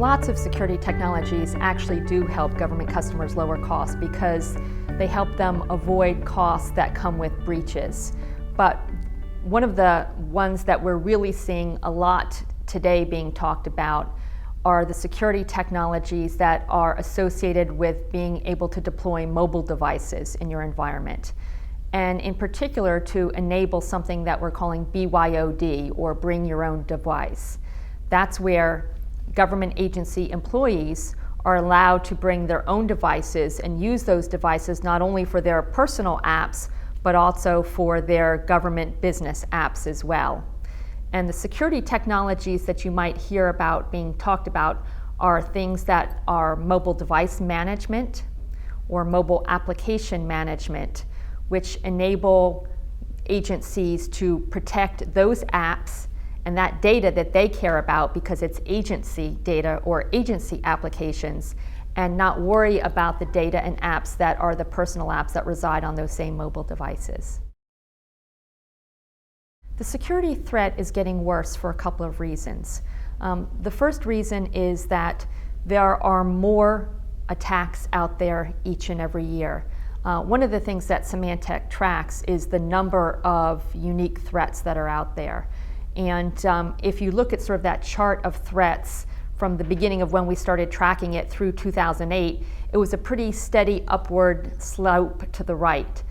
Lots of security technologies actually do help government customers lower costs because they help them avoid costs that come with breaches. But one of the ones that we're really seeing a lot today being talked about are the security technologies that are associated with being able to deploy mobile devices in your environment. And in particular to enable something that we're calling BYOD, or bring your own device. That's where government agency employees are allowed to bring their own devices and use those devices not only for their personal apps, but also for their government business apps as well. And the security technologies that you might hear about being talked about are things that are mobile device management or mobile application management, which enable agencies to protect those apps and that data that they care about because it's agency data or agency applications, and not worry about the data and apps that are the personal apps that reside on those same mobile devices. The security threat is getting worse for a couple of reasons. The first reason is that there are more attacks out there each and every year. One of the things that Symantec tracks is the number of unique threats that are out there. And if you look at sort of that chart of threats from the beginning of when we started tracking it through 2008, it was a pretty steady upward slope to the right.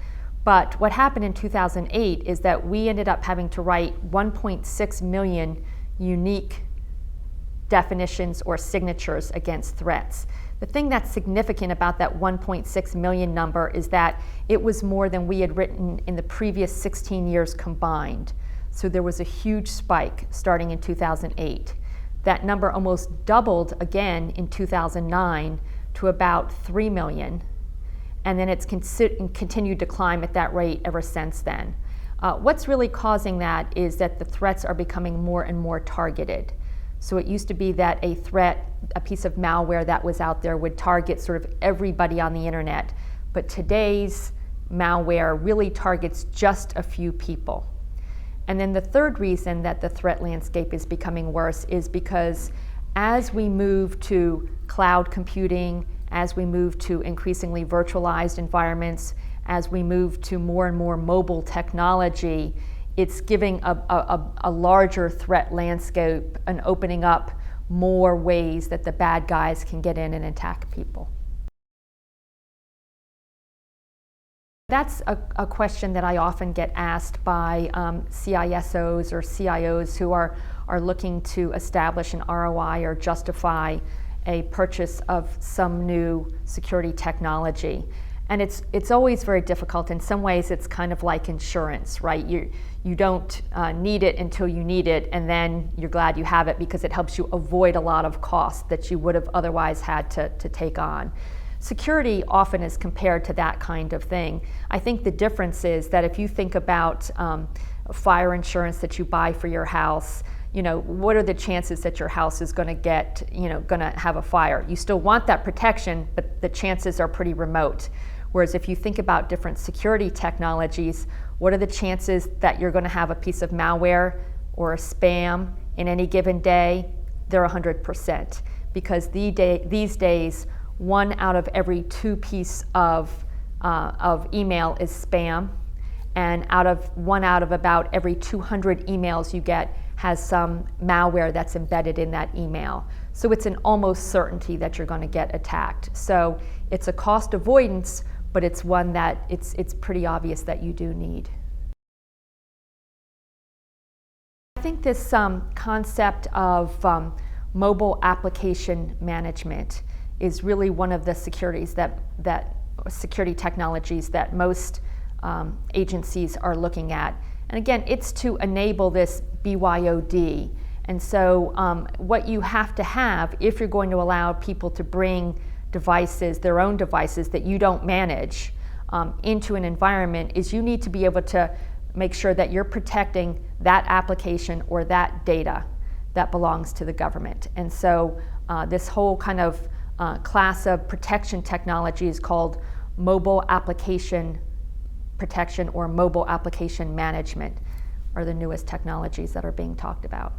But what happened in 2008 is that we ended up having to write 1.6 million unique definitions or signatures against threats. The thing that's significant about that 1.6 million number is that it was more than we had written in the previous 16 years combined. So there was a huge spike starting in 2008. That number almost doubled again in 2009 to about 3 million. And then it's continued to climb at that rate ever since then. What's really causing that is that the threats are becoming more and more targeted. So it used to be that a threat, a piece of malware that was out there would target sort of everybody on the internet. But today's malware really targets just a few people. And then the third reason that the threat landscape is becoming worse is because as we move to cloud computing, as we move to increasingly virtualized environments, as we move to more and more mobile technology, it's giving a larger threat landscape and opening up more ways that the bad guys can get in and attack people. That's a question that I often get asked by CISOs or CIOs who are looking to establish an ROI or justify a purchase of some new security technology. And it's always very difficult. In some ways, it's kind of like insurance, right? You don't need it until you need it, and then you're glad you have it because it helps you avoid a lot of costs that you would have otherwise had to take on. Security often is compared to that kind of thing. I think the difference is that if you think about fire insurance that you buy for your house, you know, what are the chances that your house is going to get, going to have a fire? You still want that protection, but the chances are pretty remote. Whereas if you think about different security technologies, what are the chances that you're going to have a piece of malware or a spam in any given day? They're 100%. Because these days, 1 out of every 2 pieces of email is spam, and 1 out of about every 200 emails you get has some malware that's embedded in that email. So it's an almost certainty that you're going to get attacked. So it's a cost avoidance, but it's one that it's pretty obvious that you do need. I think this concept of mobile application management is really one of the security technologies that most agencies are looking at. And again, it's to enable this BYOD. And so what you have to have if you're going to allow people to bring devices, their own devices that you don't manage into an environment, is you need to be able to make sure that you're protecting that application or that data that belongs to the government. And so this whole kind of class of protection technology is called mobile application protection or mobile application management, are the newest technologies that are being talked about.